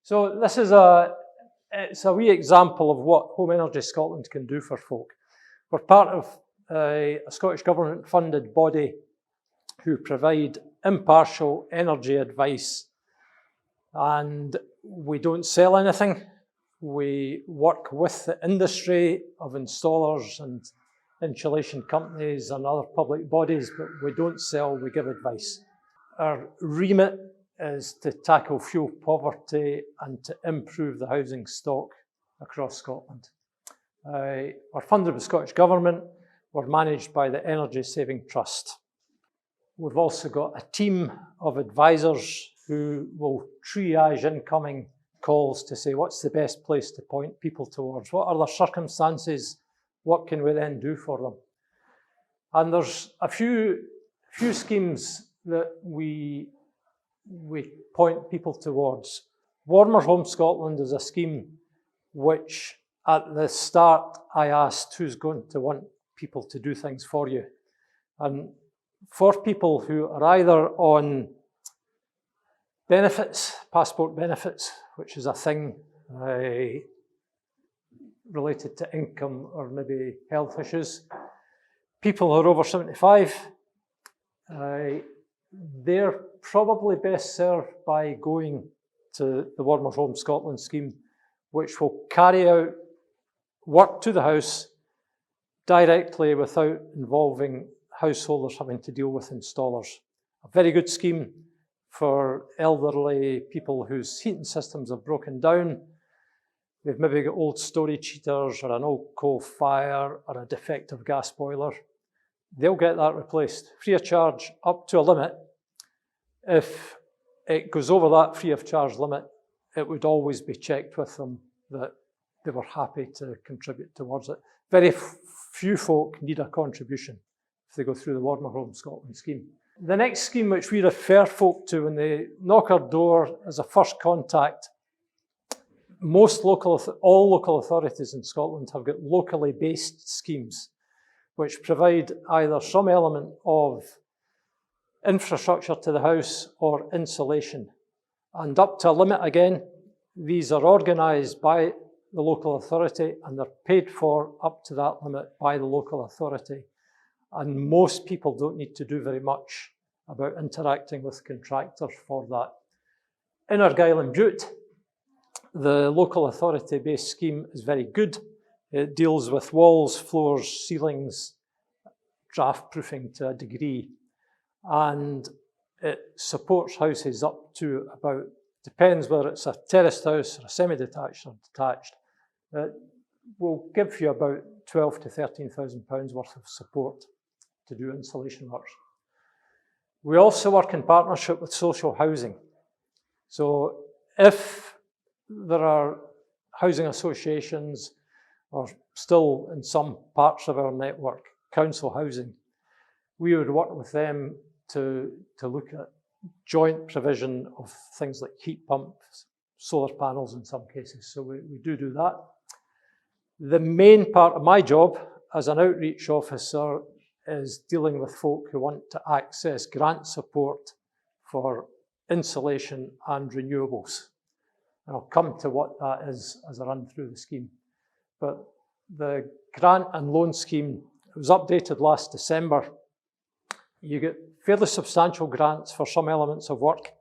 So this is it's a wee example of what Home Energy Scotland can do for folk. We're part of a Scottish Government funded body who provide impartial energy advice, and we don't sell anything. We work with the industry of installers and insulation companies and other public bodies, but we don't sell, we give advice. Our remit is to tackle fuel poverty and to improve the housing stock across Scotland. We're funded by the Scottish Government. We're managed by the Energy Saving Trust. We've also got a team of advisors who will triage incoming calls to say what's the best place to point people towards, what are their circumstances, what can we then do for them. And there's a few schemes that we point people towards. Warmer Home Scotland is a scheme which at the start I asked who's going to want people to do things for you. And for people who are either on benefits, passport benefits, which is a thing related to income or maybe health issues, people who are over 75, they're probably best served by going to the Warmer Home Scotland scheme, which will carry out work to the house directly without involving householders having to deal with installers. A very good scheme for elderly people whose heating systems have broken down. They've maybe got old storage heaters or an old coal fire or a defective gas boiler. They'll get that replaced free of charge up to a limit. If it goes over that free of charge limit, it would always be checked with them that they were happy to contribute towards it. Very few folk need a contribution if they go through the Warmer Home Scotland scheme. The next scheme which we refer folk to when they knock our door as a first contact, all local authorities in Scotland have got locally based schemes which provide either some element of infrastructure to the house or insulation. And up to a limit again, these are organised by the local authority and they're paid for up to that limit by the local authority. And most people don't need to do very much about interacting with contractors for that. In Argyll and Bute, the local authority-based scheme is very good. It deals with walls, floors, ceilings, draft-proofing to a degree, and it supports houses up to about, depends whether it's a terraced house or a semi-detached or detached, it will give you about £12,000 to £13,000 worth of support to do insulation works. We also work in partnership with social housing. So if there are housing associations, or still in some parts of our network, council housing, we would work with them to look at joint provision of things like heat pumps, solar panels in some cases. So we do that. The main part of my job as an outreach officer is dealing with folk who want to access grant support for insulation and renewables. And I'll come to what that is as I run through the scheme. But the grant and loan scheme was updated last December. You get fairly substantial grants for some elements of work.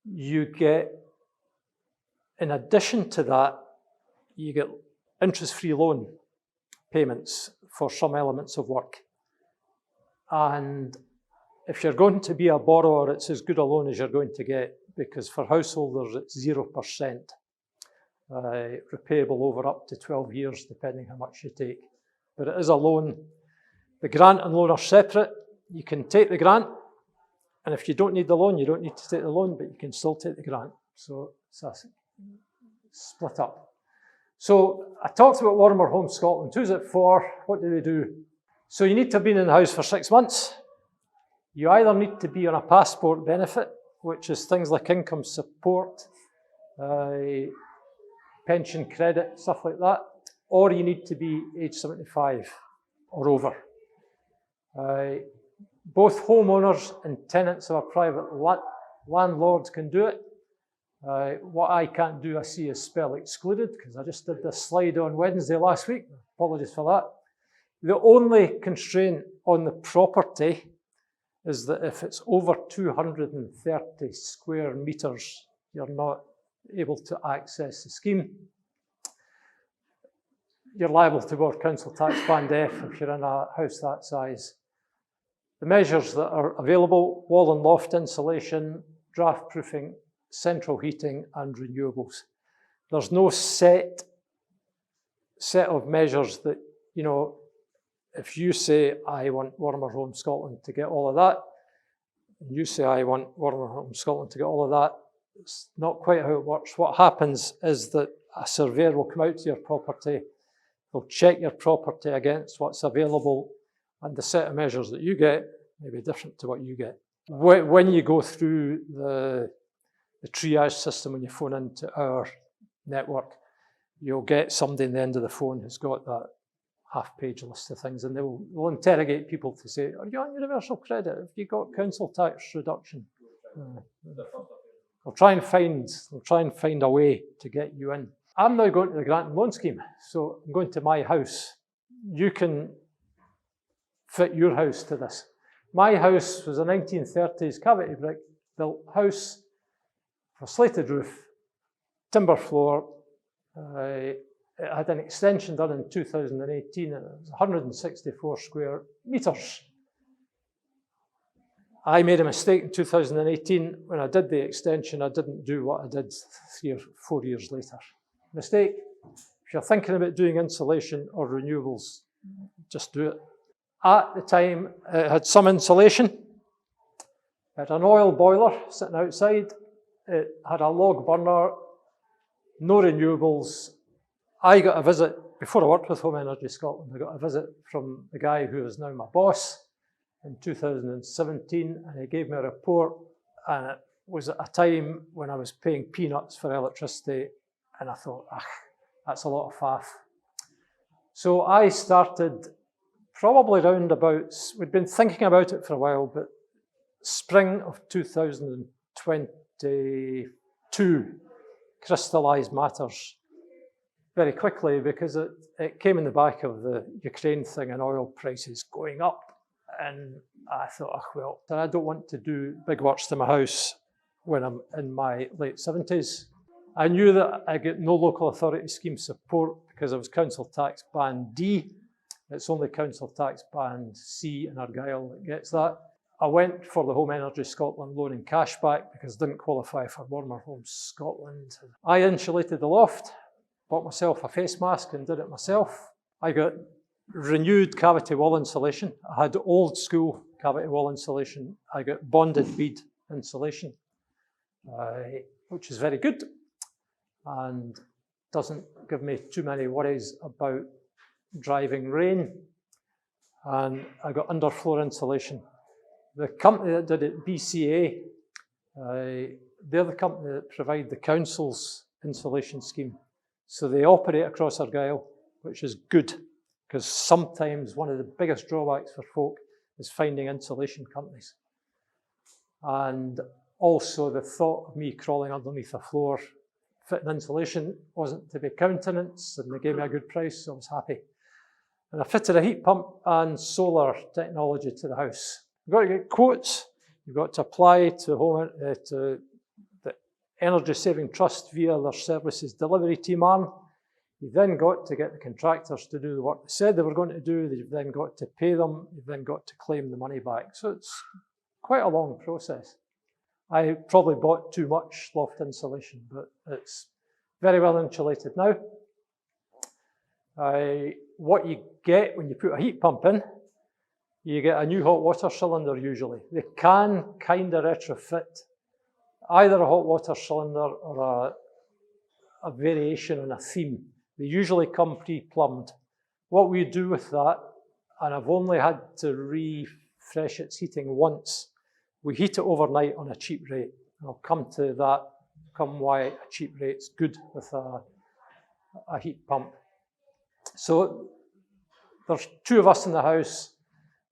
You get, in addition to that, you get interest-free loan payments for some elements of work. And if you're going to be a borrower, it's as good a loan as you're going to get, because for householders it's 0%, repayable over up to 12 years, depending how much you take. But it is a loan. The grant and loan are separate. You can take the grant, and if you don't need the loan, you don't need to take the loan, but you can still take the grant. So it's a split up. So I talked about Warmer Home Scotland. Who's it for? What do they do? So you need to have been in the house for 6 months. You either need to be on a passport benefit, which is things like income support, pension credit, stuff like that, or you need to be age 75 or over. Both homeowners and tenants of a private landlord can do it. What I can't do, I see, is spell excluded, because I just did this slide on Wednesday last week. Apologies for that. The only constraint on the property is that if it's over 230 square metres, you're not able to access the scheme. You're liable to board council tax band F if you're in a house that size. The measures that are available: wall and loft insulation, draft proofing, central heating, and renewables. There's no set of measures that, you know, if you say, I want Warmer Home Scotland to get all of that, and you say, I want Warmer Home Scotland to get all of that, it's not quite how it works. What happens is that a surveyor will come out to your property, they'll check your property against what's available, and the set of measures that you get may be different to what you get. When you go through the triage system, when you phone into our network, you'll get somebody in the end of the phone who's got that half-page list of things, and they'll interrogate people to say, are you on universal credit? Have you got council tax reduction? They'll try and find a way to get you in. I'm now going to the grant and loan scheme, so I'm going to my house. You can fit your house to this. My house was a 1930s cavity brick built house, a slated roof, timber floor. It had an extension done in 2018, and it was 164 square metres. I made a mistake in 2018. When I did the extension, I didn't do what I did 3 or 4 years later. Mistake. If you're thinking about doing insulation or renewables, just do it. At the time, it had some insulation. It had an oil boiler sitting outside. It had a log burner, no renewables. I got a visit, before I worked with Home Energy Scotland, I got a visit from the guy who is now my boss in 2017, and he gave me a report, and it was at a time when I was paying peanuts for electricity, and I thought, that's a lot of faff. So I started probably round about, we'd been thinking about it for a while, but spring of 2022 crystallised matters very quickly, because it came in the back of the Ukraine thing and oil prices going up. And I thought, well, I don't want to do big works to my house when I'm in my late 70s. I knew that I get no local authority scheme support because I was council tax band D. It's only council tax band C in Argyll that gets that. I went for the Home Energy Scotland loan and cashback because I didn't qualify for Warmer Homes Scotland. I insulated the loft, bought myself a face mask and did it myself. I got renewed cavity wall insulation. I had old school cavity wall insulation. I got bonded bead insulation, which is very good and doesn't give me too many worries about driving rain. And I got underfloor insulation. The company that did it, BCA, they're the company that provide the council's insulation scheme. So they operate across Argyll, which is good, because sometimes one of the biggest drawbacks for folk is finding insulation companies. And also the thought of me crawling underneath a floor fitting insulation wasn't to be countenanced, and they gave me a good price, so I was happy. And I fitted a heat pump and solar technology to the house. You've got to get quotes. You've got to apply to the Energy Saving Trust via their services delivery team arm. You've then got to get the contractors to do the work they said they were going to do. You've then got to pay them. You've then got to claim the money back. So it's quite a long process. I probably bought too much loft insulation, but it's very well insulated now. What you get when you put a heat pump in, you get a new hot water cylinder usually. They can kind of retrofit either a hot water cylinder or a variation on a theme. They usually come pre-plumbed. What we do with that, and I've only had to refresh its heating once, we heat it overnight on a cheap rate. And I'll come to that, why a cheap rate's good with a heat pump. So there's 2 of us in the house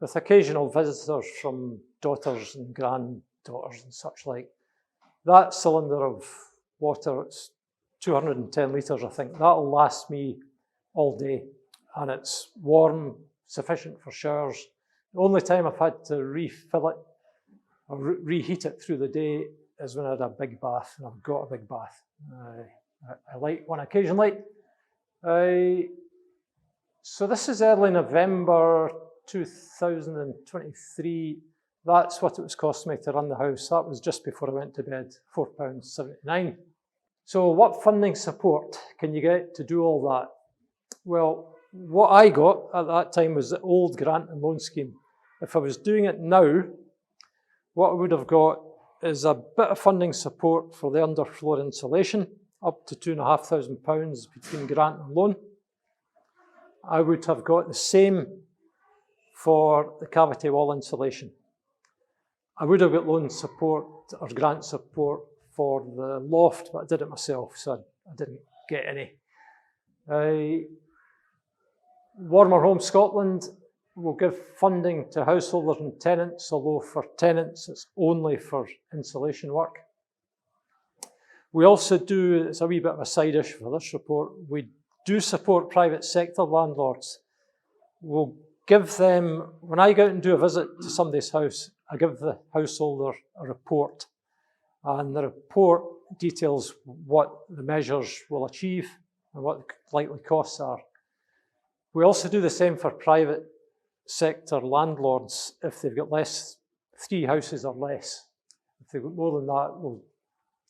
with occasional visitors from daughters and granddaughters and such like. That cylinder of water. It's 210 litres, I think. That'll last me all day, and it's warm, sufficient for showers. The only time I've had to refill it or reheat it through the day is when I had a big bath, and I've got a big bath. I light one occasionally. So this is early November 2023. That's what it was costing me to run the house. That was just before I went to bed, £4.79. So what funding support can you get to do all that? Well, what I got at that time was the old grant and loan scheme. If I was doing it now, what I would have got is a bit of funding support for the underfloor insulation, up to £2,500 between grant and loan. I would have got the same for the cavity wall insulation. I would have got loan support or grant support for the loft, but I did it myself, so I didn't get any. Warmer Home Scotland will give funding to householders and tenants, although for tenants it's only for insulation work. We also do, it's a wee bit of a side issue for this report, we do support private sector landlords. We'll give them, when I go out and do a visit to somebody's house, I give the householder a report, and the report details what the measures will achieve and what the likely costs are. We also do the same for private sector landlords if they've got 3 houses or less. If they've got more than that, we'll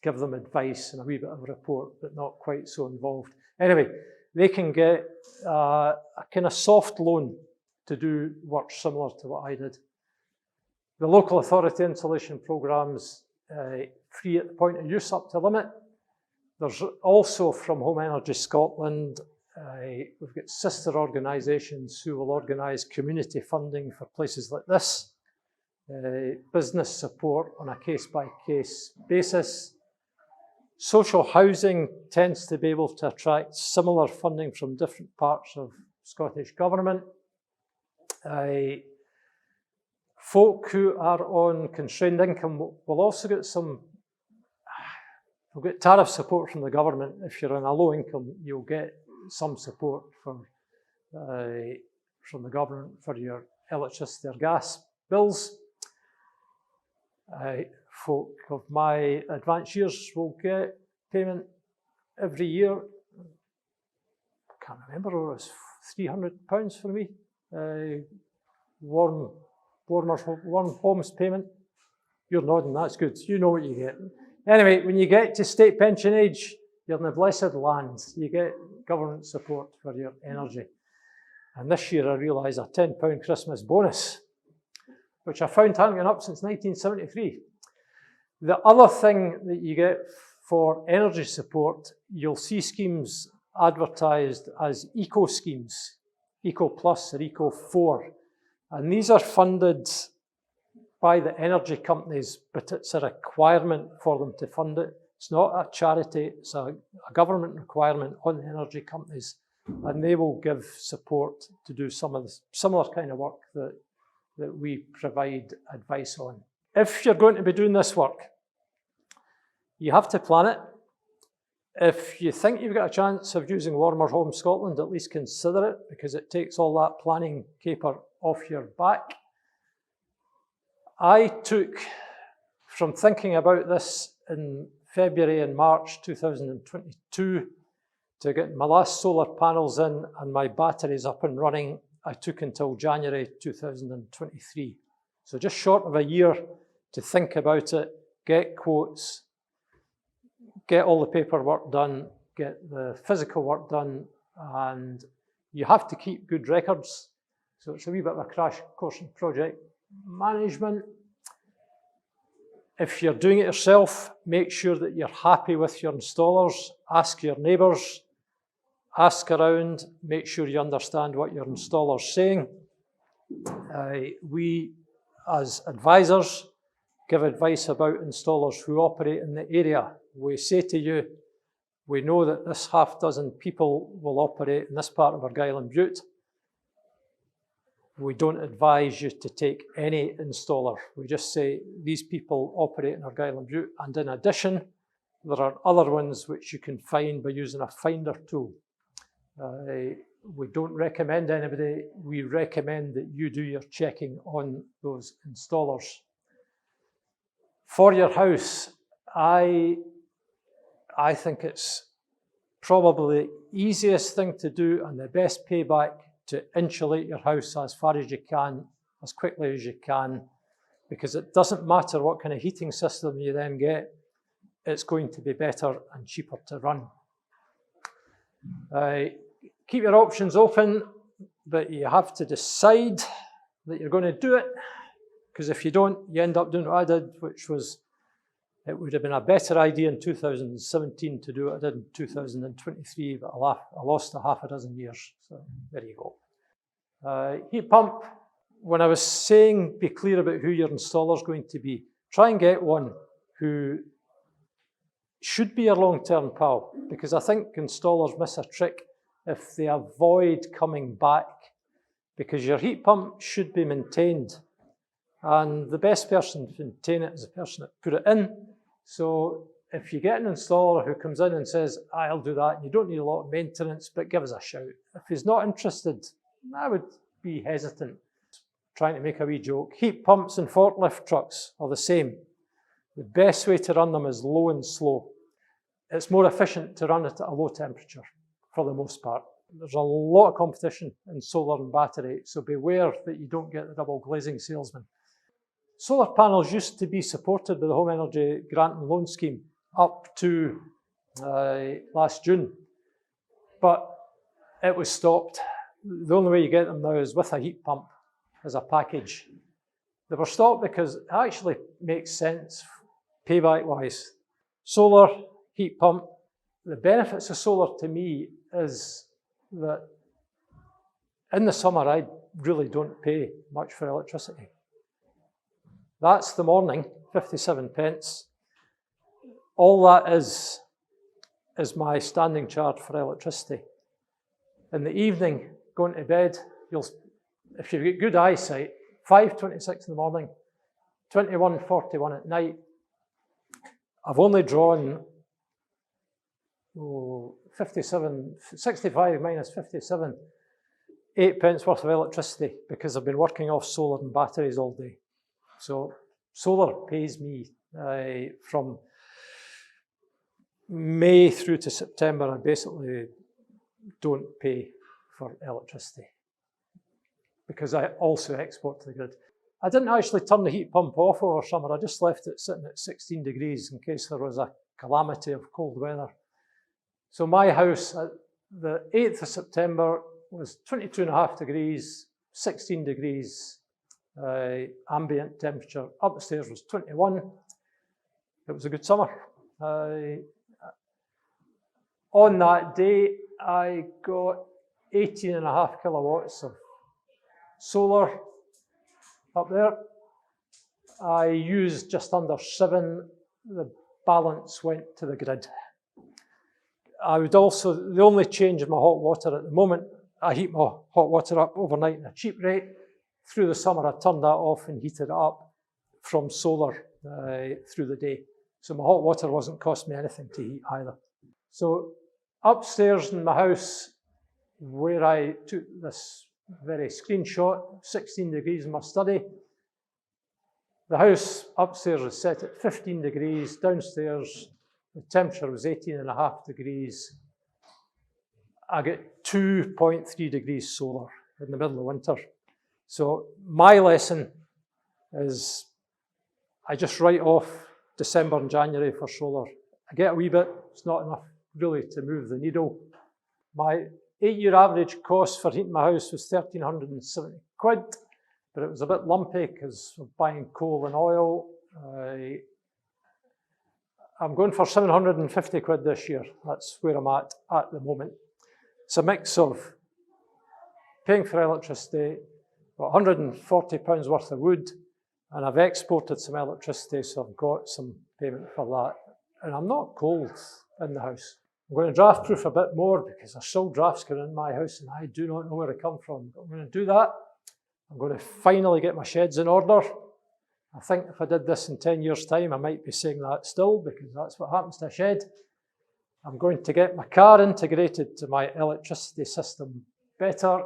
give them advice and a wee bit of a report, but not quite so involved. Anyway, they can get a kind of soft loan to do work similar to what I did. The local authority insulation programmes, free at the point of use up to limit. There's also from Home Energy Scotland, we've got sister organisations who will organise community funding for places like this, business support on a case-by-case basis. Social housing tends to be able to attract similar funding from different parts of Scottish Government. Folk who are on constrained income will also get we'll get tariff support from the government. If you're on a low income, you'll get some support from the government for your electricity or gas bills. Folk of my advanced years will get payment every year. I can't remember, it was £300 for me. Warm homes payment. You're nodding, that's good. You know what you get. Anyway, when you get to state pension age, you're in the blessed land. You get government support for your energy. And this year I realise a £10 Christmas bonus, which I found hadn't gone up since 1973. The other thing that you get for energy support, you'll see schemes advertised as eco schemes, Eco Plus or Eco 4. And these are funded by the energy companies, but it's a requirement for them to fund it. It's not a charity, it's a government requirement on the energy companies, and they will give support to do some of the similar kind of work that we provide advice on. If you're going to be doing this work, you have to plan it. If you think you've got a chance of using Warmer Home Scotland, at least consider it, because it takes all that planning caper off your back. I took, from thinking about this in February and March 2022 to get my last solar panels in and my batteries up and running, I took until January 2023. So just short of a year to think about it, get quotes, get all the paperwork done, get the physical work done, and you have to keep good records. So it's a wee bit of a crash course in project management. If you're doing it yourself, make sure that you're happy with your installers. Ask your neighbours, ask around, make sure you understand what your installer's saying. We, as advisors, give advice about installers who operate in the area. We say to you, we know that this half dozen people will operate in this part of Argyll and Bute. We don't advise you to take any installer. We just say these people operate in Argyll and Bute, and in addition, There are other ones which you can find by using a finder tool. We don't recommend anybody, we recommend that you do your checking on those installers. For your house, I think it's probably the easiest thing to do and the best payback to insulate your house as far as you can, as quickly as you can, because it doesn't matter what kind of heating system you then get, it's going to be better and cheaper to run. Keep your options open, but you have to decide that you're going to do it, because if you don't, you end up doing what I did, which was, it would have been a better idea in 2017 to do what I did in 2023, but I lost a half a dozen years, so there you go. Heat pump, when I was saying be clear about who your installer is going to be, try and get one who should be your long-term pal, because I think installers miss a trick if they avoid coming back, because your heat pump should be maintained, and the best person to maintain it is the person that put it in. So if you get an installer who comes in and says, I'll do that, and you don't need a lot of maintenance, but give us a shout. If he's not interested, I would be hesitant. Trying to make a wee joke. Heat pumps and forklift trucks are the same. The best way to run them is low and slow. It's more efficient to run it at a low temperature for the most part. There's a lot of competition in solar and battery, so beware that you don't get the double glazing salesman. Solar panels used to be supported by the Home Energy Grant and Loan Scheme up to last June, but it was stopped. The only way you get them now is with a heat pump as a package. They were stopped because it actually makes sense payback-wise. Solar, heat pump, the benefits of solar to me is that in the summer I really don't pay much for electricity. That's the morning, 57 pence. All that is my standing charge for electricity. In the evening, going to bed, if you've got good eyesight, 5:26 in the morning, 21:41 at night. I've only drawn 65 minus 57, 8 pence worth of electricity, because I've been working off solar and batteries all day. So solar pays me from May through to September. I basically don't pay for electricity because I also export to the grid. I didn't actually turn the heat pump off over summer. I just left it sitting at 16 degrees in case there was a calamity of cold weather. So my house at the 8th of September was 22.5 degrees, 16 degrees ambient temperature. Upstairs was 21. It was a good summer. On that day, I got 18.5 kilowatts of solar up there. I used just under 7. The balance went to the grid. I would also, the only change in my hot water at the moment, I heat my hot water up overnight at a cheap rate. Through the summer, I turned that off and heated it up from solar through the day. So my hot water wasn't cost me anything to heat either. So upstairs in my house, where I took this very screenshot, 16 degrees in my study. The house upstairs is set at 15 degrees, downstairs the temperature was 18.5 degrees. I get 2.3 degrees solar in the middle of winter. So my lesson is I just write off December and January for solar. I get a wee bit, it's not enough really to move the needle. My 8-year average cost for heating my house was 1,370 quid, but it was a bit lumpy because of buying coal and oil. I'm going for 750 quid this year. That's where I'm at the moment. It's a mix of paying for electricity, about £140 worth of wood, and I've exported some electricity, so I've got some payment for that. And I'm not cold in the house. I'm going to draft proof a bit more because there's still drafts coming in my house and I do not know where they come from. But I'm going to do that. I'm going to finally get my sheds in order. I think if I did this in 10 years' time, I might be saying that still, because that's what happens to a shed. I'm going to get my car integrated to my electricity system better,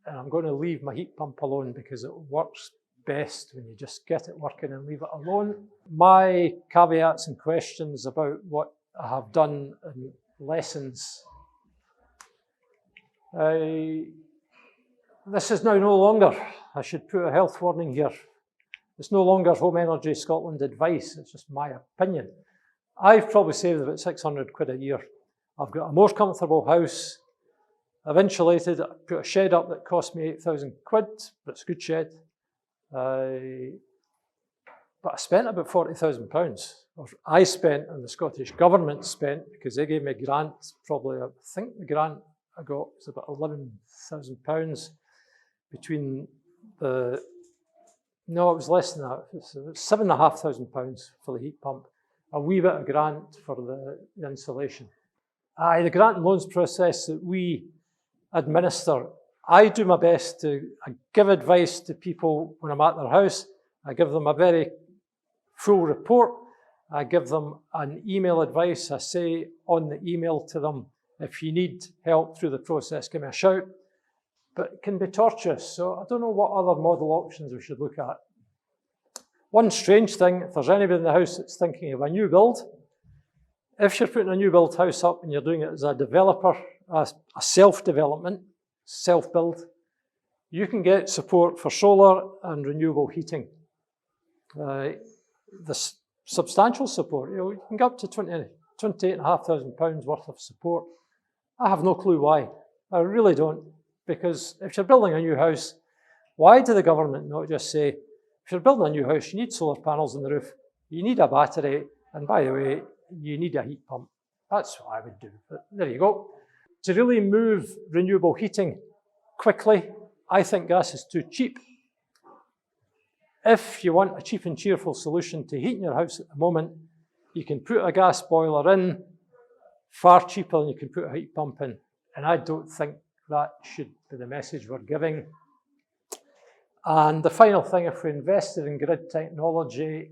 and I'm going to leave my heat pump alone because it works best when you just get it working and leave it alone. My caveats and questions about what I have done in lessons. This is now no longer, I should put a health warning here, it's no longer Home Energy Scotland advice, it's just my opinion. I've probably saved about 600 quid a year. I've got a more comfortable house. I've insulated, I put a shed up that cost me 8,000 quid, but it's a good shed. But I spent about £40,000. Or I spent, and the Scottish Government spent, because they gave me a grant, probably, I think the grant I got was about £11,000 between the, no, it was less than that, it was £7,500 for the heat pump, a wee bit of grant for the insulation. The grant and loans process that we administer, I do my best to give advice to people when I'm at their house. I give them a very full report. I give them an email advice. I say on the email to them, if you need help through the process, give me a shout. But it can be tortuous, so I don't know what other model options we should look at. One strange thing, if there's anybody in the house that's thinking of a new build, if you're putting a new build house up and you're doing it as a developer, a self-development, self-build, you can get support for solar and renewable heating. The substantial support, you can get up to £28,500 worth of support. I have no clue why. I really don't, because if you're building a new house, why do the government not just say, if you're building a new house, you need solar panels on the roof, you need a battery, and by the way, you need a heat pump. That's what I would do, but there you go. To really move renewable heating quickly, I think gas is too cheap. If you want a cheap and cheerful solution to heating your house at the moment, you can put a gas boiler in far cheaper than you can put a heat pump in. And I don't think that should be the message we're giving. And the final thing, if we invested in grid technology,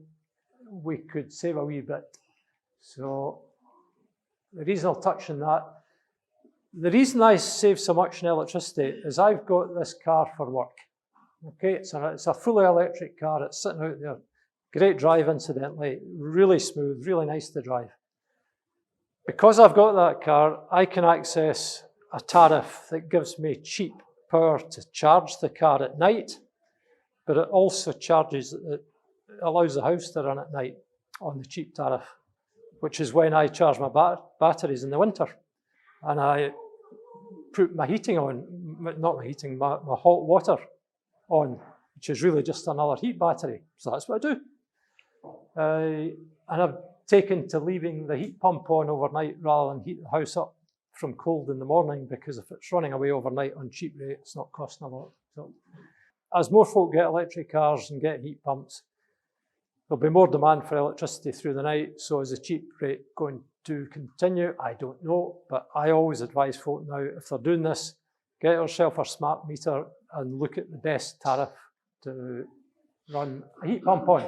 we could save a wee bit. So the reason I'll touch on that, the reason I save so much in electricity is I've got this car for work. Okay, it's a fully electric car, it's sitting out there. Great drive, incidentally, really smooth, really nice to drive. Because I've got that car, I can access a tariff that gives me cheap power to charge the car at night, but it also it allows the house to run at night on the cheap tariff, which is when I charge my batteries in the winter. And I put my heating on, not my heating, my hot water on, which is really just another heat battery. So that's what I do. And I've taken to leaving the heat pump on overnight rather than heat the house up from cold in the morning, because if it's running away overnight on cheap rate, it's not costing a lot. So as more folk get electric cars and get heat pumps, there'll be more demand for electricity through the night. So is the cheap rate going to continue? I don't know, but I always advise folk now, if they're doing this, get yourself a smart meter and look at the best tariff to run a heat pump on.